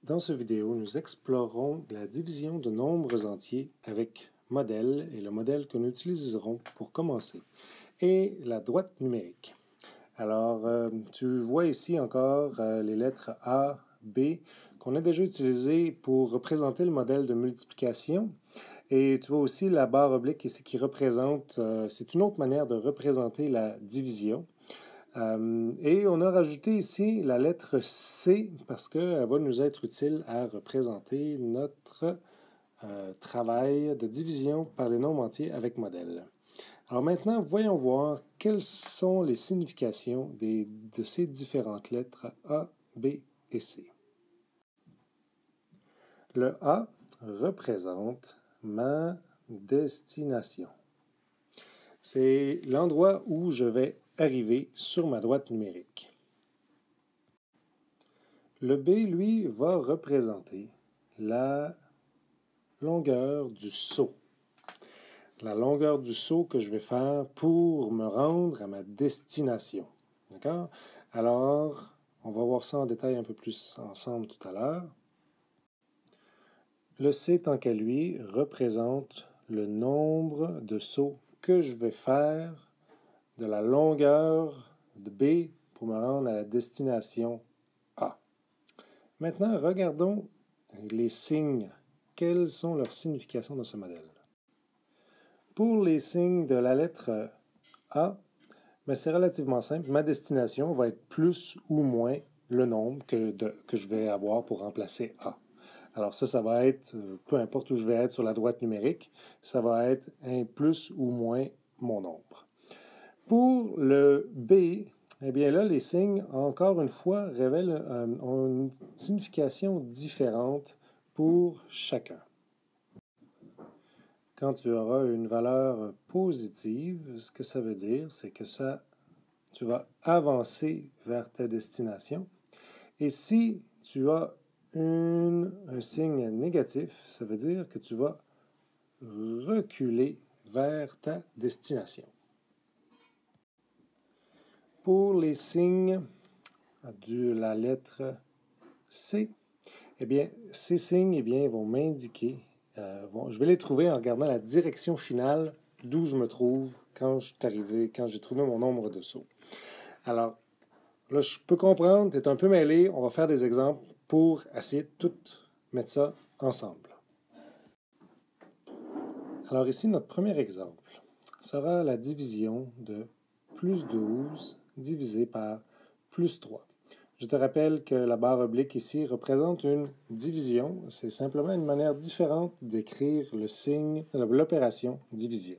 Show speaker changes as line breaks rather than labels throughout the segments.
Dans cette vidéo, nous explorerons la division de nombres entiers avec modèle et le modèle que nous utiliserons pour commencer, et la droite numérique. Alors, tu vois ici encore les lettres A, B qu'on a déjà utilisées pour représenter le modèle de multiplication. Et tu vois aussi la barre oblique ici qui représente, c'est une autre manière de représenter la division. Et on a rajouté ici la lettre C parce qu'elle va nous être utile à représenter notre travail de division par les nombres entiers avec modèle. Alors maintenant, voyons voir quelles sont les significations de ces différentes lettres A, B et C. Le A représente ma destination. C'est l'endroit où je vais arriver sur ma droite numérique. Le B, lui, va représenter la longueur du saut. La longueur du saut que je vais faire pour me rendre à ma destination. D'accord? Alors, on va voir ça en détail un peu plus ensemble tout à l'heure. Le C, tant qu'à lui, représente le nombre de sauts que je vais faire de la longueur de B pour me rendre à la destination A. Maintenant, regardons les signes. Quelles sont leurs significations dans ce modèle? Pour les signes de la lettre A, c'est relativement simple. Ma destination va être plus ou moins le nombre que je vais avoir pour remplacer A. Alors ça va être, peu importe où je vais être sur la droite numérique, ça va être un plus ou moins mon nombre. Pour le B, eh bien là, les signes, encore une fois, ont une signification différente pour chacun. Quand tu auras une valeur positive, ce que ça veut dire, c'est que tu vas avancer vers ta destination. Et si tu as un signe négatif, ça veut dire que tu vas reculer vers ta destination. Pour les signes de la lettre C, eh bien, ces signes vont m'indiquer, je vais les trouver en regardant la direction finale d'où je me trouve quand j'ai trouvé mon nombre de sauts. Alors, là, je peux comprendre, tu es un peu mêlé, on va faire des exemples pour essayer de tout mettre ça ensemble. Alors ici, notre premier exemple sera la division de plus 12 divisé par plus 3. Je te rappelle que la barre oblique ici représente une division. C'est simplement une manière différente d'écrire le signe de l'opération division.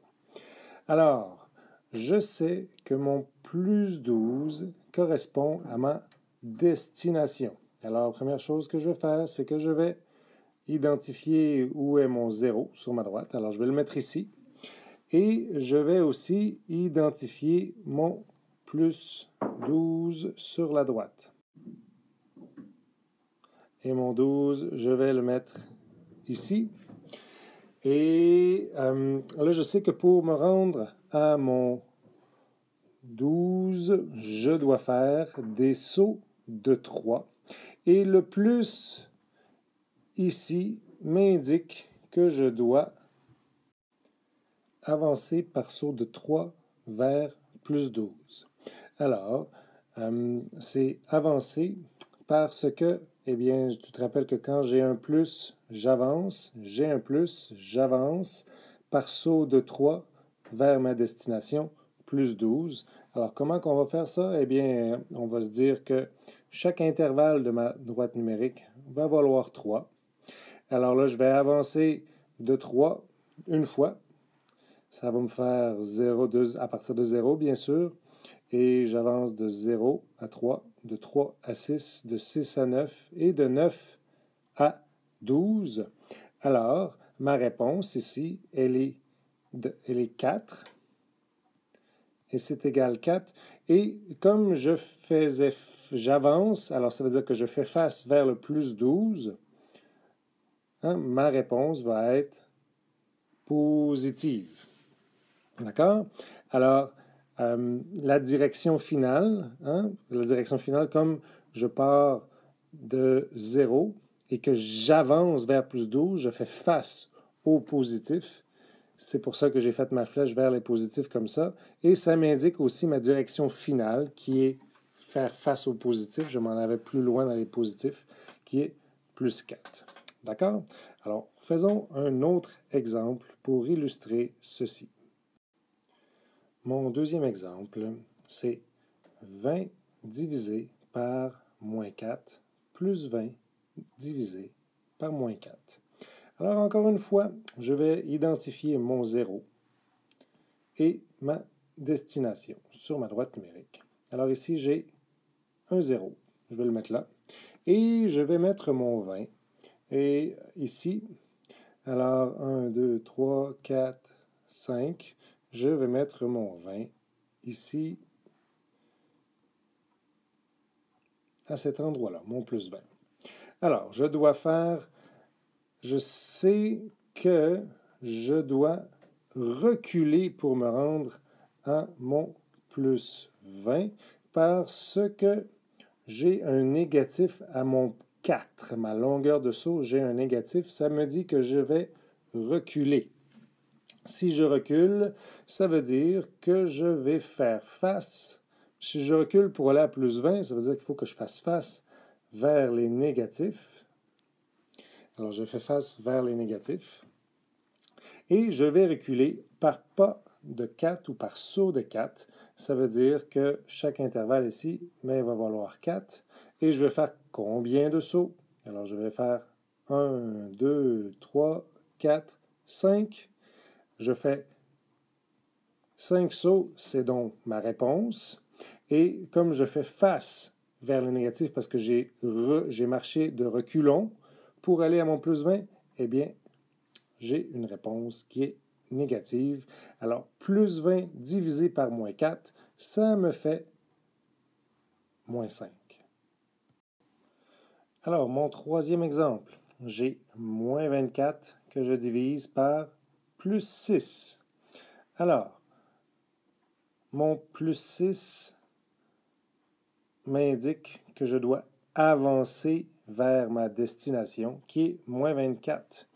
Alors, je sais que mon plus 12 correspond à ma destination. Alors, la première chose que je vais faire, c'est que je vais identifier où est mon 0 sur ma droite. Alors, je vais le mettre ici. Et je vais aussi identifier mon plus 12 sur la droite. Et mon 12, je vais le mettre ici. Et là, je sais que pour me rendre à mon 12, je dois faire des sauts de 3. Et le plus ici m'indique que je dois avancer par saut de 3 vers plus 12. Alors, c'est avancer parce que, eh bien, tu te rappelles que quand j'ai un plus, j'avance. J'ai un plus, j'avance par saut de 3 vers ma destination, plus 12. Alors, comment qu'on va faire ça? Eh bien, on va se dire que chaque intervalle de ma droite numérique va valoir 3. Alors là, je vais avancer de 3 une fois. Ça va me faire 0, 2, à partir de 0, bien sûr. Et j'avance de 0 à 3, de 3 à 6, de 6 à 9 et de 9 à 12. Alors, ma réponse ici, elle est 4. Et c'est égal 4. Et comme j'avance, alors ça veut dire que je fais face vers le plus 12. Ma réponse va être positive. D'accord? Alors, la direction finale, comme je pars de 0, et que j'avance vers plus 12, je fais face au positif. C'est pour ça que j'ai fait ma flèche vers les positifs comme ça. Et ça m'indique aussi ma direction finale qui est faire face au positif. Je m'en avais plus loin dans les positifs, qui est plus 4. D'accord? Alors, faisons un autre exemple pour illustrer ceci. Mon deuxième exemple, c'est 20 divisé par moins 4 plus 20 divisé par moins 4. Alors, encore une fois, je vais identifier mon 0 et ma destination sur ma droite numérique. Alors ici, j'ai un 0. Je vais le mettre là. Et je vais mettre mon 20. Et ici, alors 1, 2, 3, 4, 5. Je vais mettre mon 20 ici, à cet endroit-là, mon plus 20. Alors, je sais que je dois reculer pour me rendre à mon plus 20 parce que j'ai un négatif à mon 4. Ma longueur de saut, j'ai un négatif. Ça me dit que je vais reculer. Si je recule, ça veut dire que je vais faire face. Si je recule pour aller à plus 20, ça veut dire qu'il faut que je fasse face vers les négatifs. Alors, je fais face vers les négatifs. Et je vais reculer par pas de 4 ou par saut de 4. Ça veut dire que chaque intervalle ici, mais il va valoir 4. Et je vais faire combien de sauts? Alors, je vais faire 1, 2, 3, 4, 5. Je fais 5 sauts, c'est donc ma réponse. Et comme je fais face vers le négatif parce que j'ai marché de reculons pour aller à mon plus 20, eh bien, j'ai une réponse qui est négative. Alors, plus 20 divisé par moins 4, ça me fait moins 5. Alors, mon troisième exemple, j'ai moins 24 que je divise par plus 6. Alors, mon plus 6 m'indique que je dois avancer vers ma destination, qui est moins 24.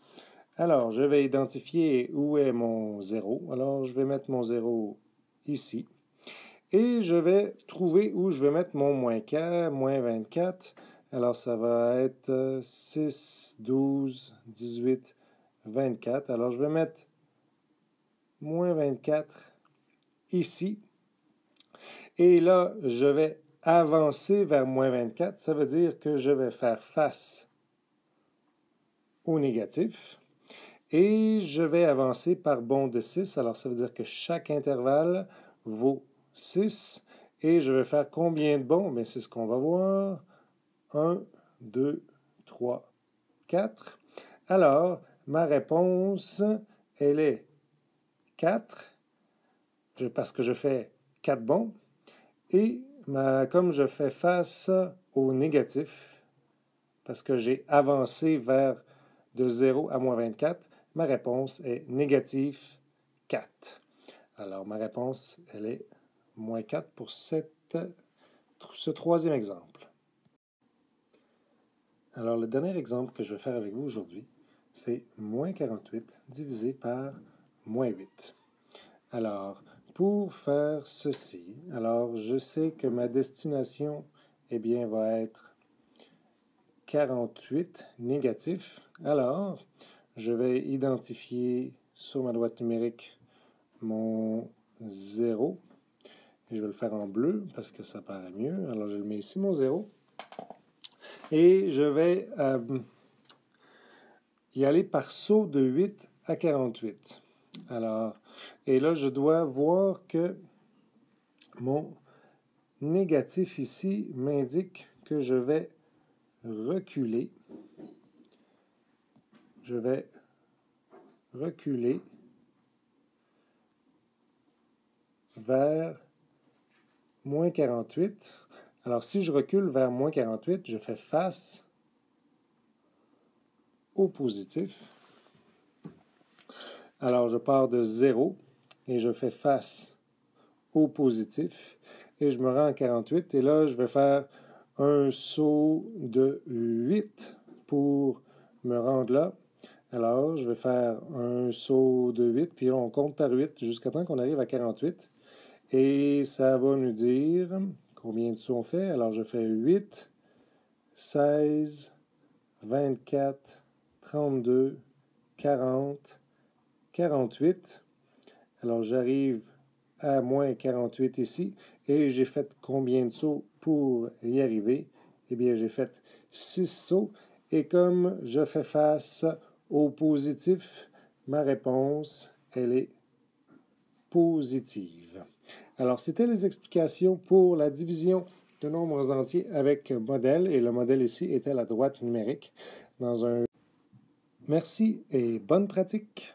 Alors, je vais identifier où est mon 0. Alors, je vais mettre mon 0 ici. Et je vais trouver où je vais mettre mon moins 4, moins 24. Alors, ça va être 6, 12, 18, 24. Alors, je vais mettre moins 24 ici. Et là, je vais avancer vers moins 24. Ça veut dire que je vais faire face au négatif. Et je vais avancer par bond de 6. Alors, ça veut dire que chaque intervalle vaut 6. Et je vais faire combien de bonds? Bien, c'est ce qu'on va voir. 1, 2, 3, 4. Alors, ma réponse, elle est 4, parce que je fais 4 bonds. Et comme je fais face au négatif, parce que j'ai avancé vers de 0 à moins 24, ma réponse est négatif 4. Alors, ma réponse, elle est moins 4 pour ce troisième exemple. Alors, le dernier exemple que je vais faire avec vous aujourd'hui, c'est moins 48 divisé par moins 8. Alors, pour faire ceci, alors je sais que ma destination, eh bien, va être 48 négatif. Alors, je vais identifier sur ma droite numérique mon 0. Et je vais le faire en bleu parce que ça paraît mieux. Alors, je le mets ici, mon 0. Et je vais y aller par saut de 8 à 48. Alors, et là, je dois voir que mon négatif ici m'indique que je vais reculer. Je vais reculer vers moins 48. Alors, si je recule vers moins 48, je fais face au positif. Alors, je pars de 0 et je fais face au positif et je me rends à 48. Et là, je vais faire un saut de 8 pour me rendre là. Alors, je vais faire un saut de 8, puis là, on compte par 8 jusqu'à temps qu'on arrive à 48. Et ça va nous dire combien de sauts on fait. Alors, je fais 8, 16, 24, 32, 40, 48. Alors, j'arrive à moins 48 ici. Et j'ai fait combien de sauts pour y arriver? Eh bien, j'ai fait 6 sauts. Et comme je fais face au positif, ma réponse, elle est positive. Alors, c'était les explications pour la division de nombres entiers avec modèle. Et le modèle ici était la droite numérique. Merci et bonne pratique.